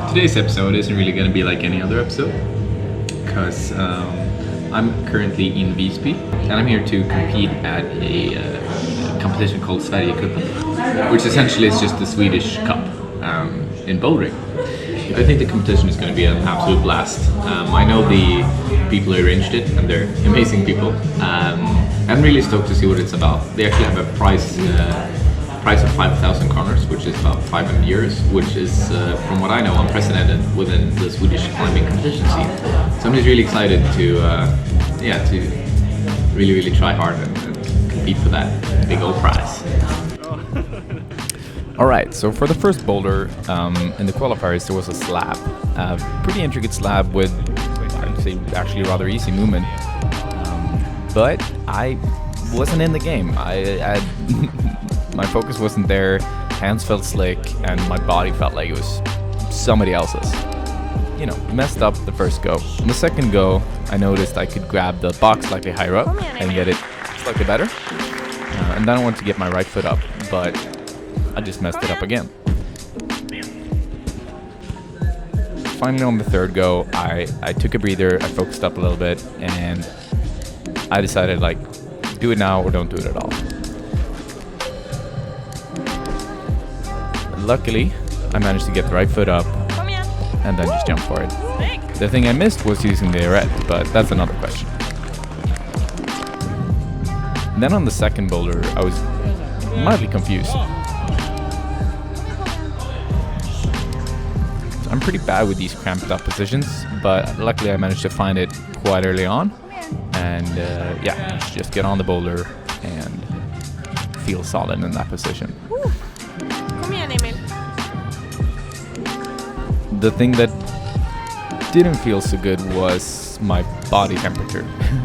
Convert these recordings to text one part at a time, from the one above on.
Today's episode isn't really going to be like any other episode because I'm currently in Visby and I'm here to compete at a competition called Swedish, which essentially is just the Swedish Cup in bouldering. I think the competition is going to be an absolute blast. I know the people who arranged it and they're amazing people. I'm really stoked to see what it's about. They actually have a prize of 5,000 kronor, which is about 500 euros, which is, from what I know, unprecedented within the Swedish climbing competition scene. So I'm just really excited to really try hard and compete for that big old prize. Alright, so for the first boulder, in the qualifiers there was a slab. Pretty intricate slab with, I'd say, actually rather easy movement. But I wasn't in the game. My focus wasn't there, hands felt slick, and my body felt like it was somebody else's. You know, messed up the first go. On the second go, I noticed I could grab the box slightly higher up and get it slightly better. And then I wanted to get my right foot up, but I just messed it up again. Finally on the third go, I took a breather, I focused up a little bit, and I decided, like, do it now or don't do it at all. Luckily, I managed to get the right foot up and then just jump for it. The thing I missed was using the arete, but that's another question. And then on the second boulder, I was mildly confused. So I'm pretty bad with these cramped up positions, but luckily I managed to find it quite early on. And just get on the boulder and feel solid in that position. The thing that didn't feel so good was my body temperature,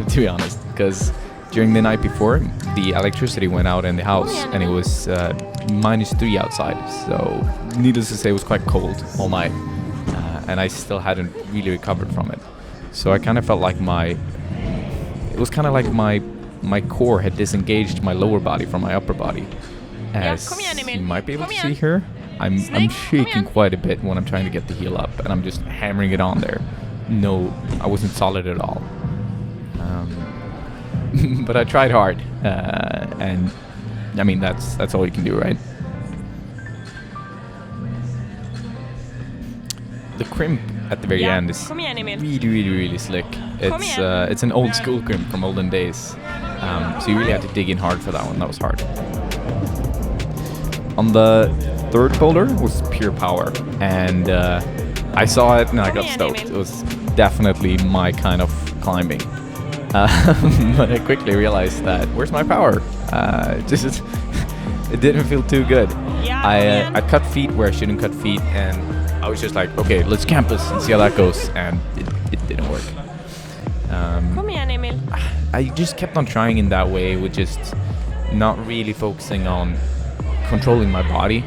to be honest, because during the night before, the electricity went out in the house and it was -3 outside, so needless to say it was quite cold all night, and I still hadn't really recovered from it. So I kind of felt like my core had disengaged my lower body from my upper body. As you might be able to see here, I'm shaking quite a bit when I'm trying to get the heel up, and I'm just hammering it on there. No, I wasn't solid at all. But I tried hard, and I mean that's all you can do, right? The crimp at the very end is really slick. It's an old school crimp from olden days, so you really had to dig in hard for that one. That was hard. On the third boulder was pure power, and I saw it and I got stoked. It was definitely my kind of climbing, but I quickly realized that where's my power? It didn't feel too good. I cut feet where I shouldn't cut feet, and I was just like, okay, let's camp this and see how that goes, and it didn't work. I just kept on trying in that way, with just not really focusing on controlling my body.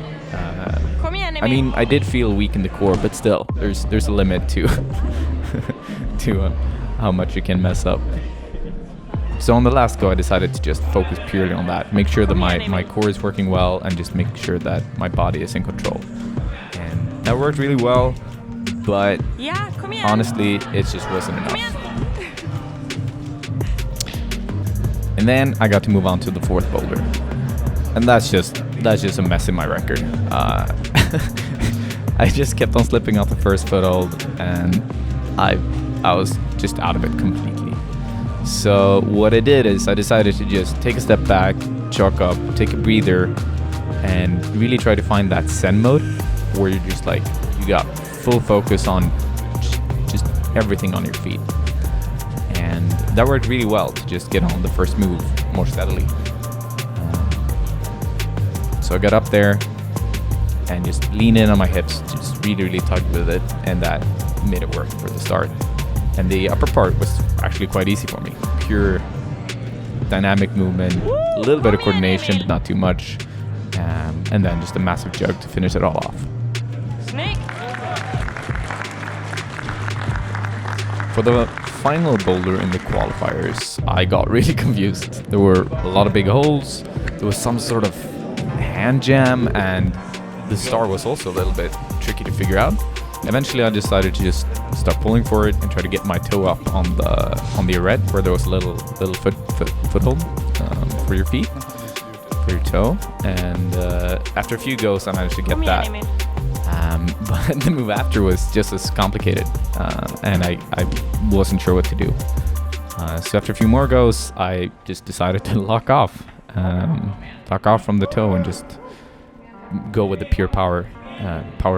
I mean, I did feel weak in the core, but still, there's a limit to how much you can mess up. So on the last go, I decided to just focus purely on that, make sure that my core is working well, and just make sure that my body is in control. And that worked really well, but honestly, it just wasn't enough. And then I got to move on to the fourth boulder, and that's just a mess in my record. I just kept on slipping off the first foothold, and I was just out of it completely. So what I did is I decided to just take a step back, chalk up, take a breather, and really try to find that Zen mode, where you're just like, you got full focus on just everything on your feet. And that worked really well to just get on the first move more steadily. So I got up there and just leaned in on my hips, just really tugged with it, and that made it work for the start. And the upper part was actually quite easy for me. Pure dynamic movement, a little bit of coordination, but not too much, and then just a massive jug to finish it all off. For the final boulder in the qualifiers, I got really confused. There were a lot of big holes, there was some sort of hand jam, and the star was also a little bit tricky to figure out. Eventually, I decided to just start pulling for it and try to get my toe up on the arete where there was a little foothold for your feet, for your toe. And after a few goes, I managed to get that. But the move after was just as complicated, and I wasn't sure what to do. So after a few more goes, I just decided to lock off from the toe and just go with the pure power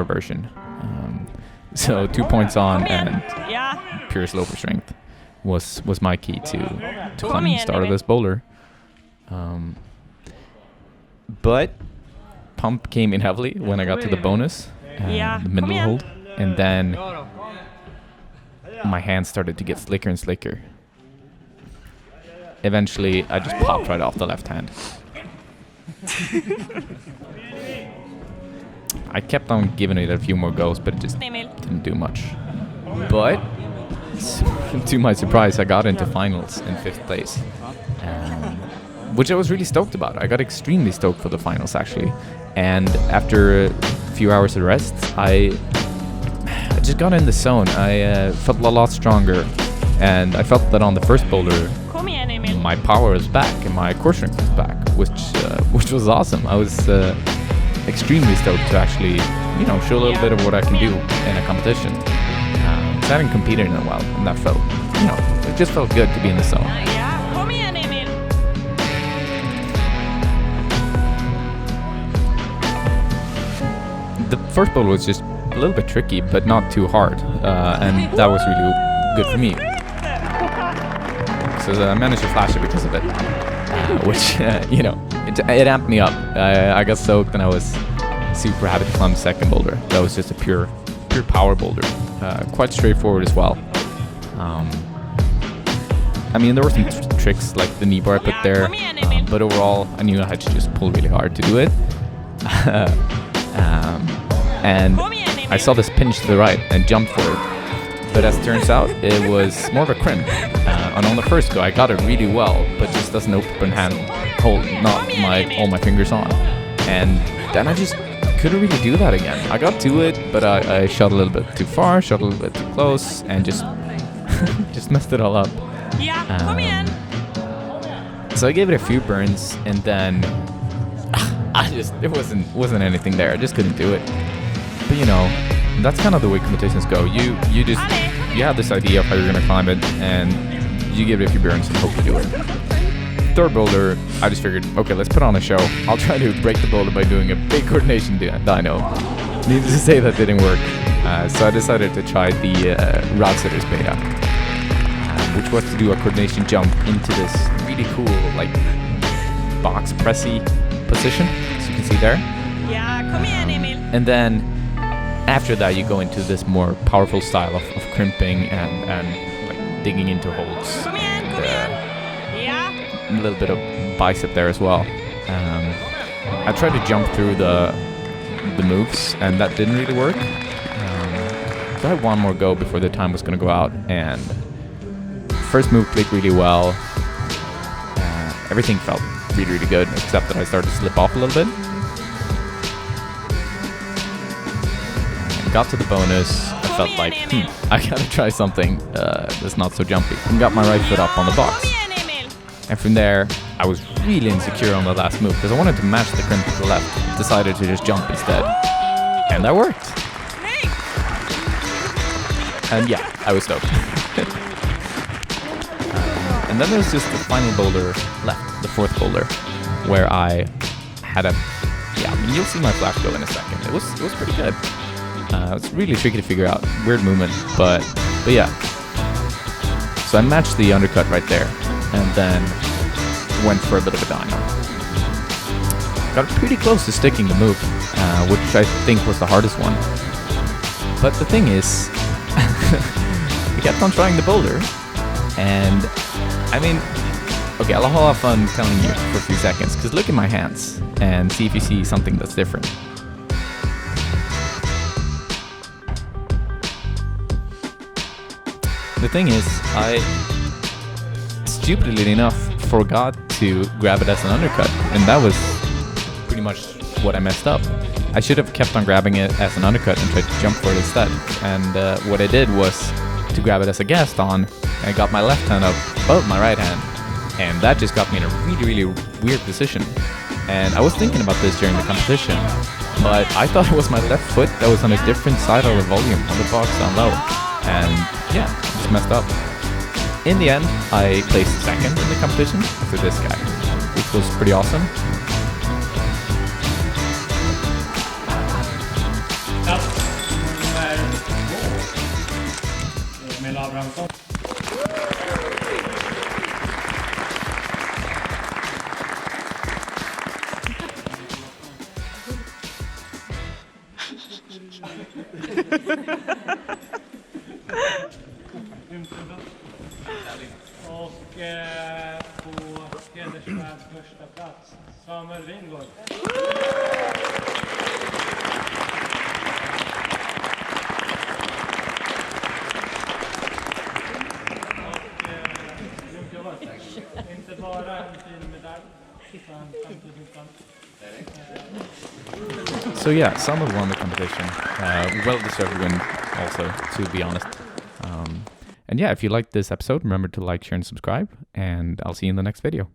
version. So 2 points on and pure sloper strength was my key to climbing the start of this boulder. But pump came in heavily when I got to the bonus, the middle hold, and then my hands started to get slicker and slicker. Eventually, I just popped right off the left hand. I kept on giving it a few more goes, but it just didn't do much. But to my surprise, I got into finals in 5th place, which I was really stoked about. I got extremely stoked for the finals, actually. And after a few hours of rest, I just got in the zone. I felt a lot stronger, and I felt that on the first boulder, my power was back and my core strength was back, which was awesome. I was extremely stoked to actually, show a little bit of what I can do in a competition. I hadn't competed in a while, and that felt, it just felt good to be in the zone. The first boulder was just a little bit tricky, but not too hard, and that was really good for me. So I managed to flash it because of it, which, it amped me up. I got soaked and I was super happy to climb the second boulder. That was just a pure power boulder. Quite straightforward as well. There were some tricks like the knee bar I put there, but overall I knew I had to just pull really hard to do it. And I saw this pinch to the right and jumped for it. But as it turns out, it was more of a crimp. And on the first go, I got it really well, but just doesn't open hand hold, not all my fingers on. And then I just couldn't really do that again. I got to it, but I shot a little bit too far, shot a little bit too close, and just just messed it all up. So I gave it a few burns, and then it wasn't anything there. I just couldn't do it. But that's kind of the way competitions go. You have this idea of how you're gonna climb it, and you give it a few burns and hope to do it. Third boulder, I just figured, okay, let's put on a show. I'll try to break the boulder by doing a big coordination dyno. Needless to say, that didn't work. So I decided to try the Rod Setters beta, which was to do a coordination jump into this really cool, box pressy position, as you can see there. And then after that, you go into this more powerful style of crimping and digging into holds. And a little bit of bicep there as well. I tried to jump through the moves, and that didn't really work. So I had one more go before the time was going to go out, and first move clicked really well. Everything felt really, really good, except that I started to slip off a little bit. Got to the bonus, I felt like, I gotta try something that's not so jumpy. And got my right foot up on the box. And from there, I was really insecure on the last move because I wanted to match the crimp to the left. Decided to just jump instead. And that worked. And yeah, I was stoked. And then there's just the final boulder left, the fourth boulder, where I had you'll see my flash go in a second. It was pretty good. It's really tricky to figure out. Weird movement, but yeah. So I matched the undercut right there, and then went for a bit of a dyno. Got pretty close to sticking the move, which I think was the hardest one. But the thing is, we kept on trying the boulder, and okay, I'll have fun telling you for a few seconds, because look at my hands and see if you see something that's different. The thing is, I stupidly enough forgot to grab it as an undercut, and that was pretty much what I messed up. I should have kept on grabbing it as an undercut and tried to jump for it instead. And what I did was to grab it as a cast on, and I got my left hand up above my right hand, and that just got me in a really weird position. And I was thinking about this during the competition, but I thought it was my left foot that was on a different side of the volume on the box down low, and yeah, just messed up. In the end, I placed second in the competition for this guy, which was pretty awesome. Emil Abrahamsson. Och på hedersvärd första plats, Samuel Ringård. Inte bara en fin medalj, utan 50-15. So yeah, Samuel won the competition. Well-deserved win also, to be honest. And yeah, if you liked this episode, remember to like, share, and subscribe, and I'll see you in the next video.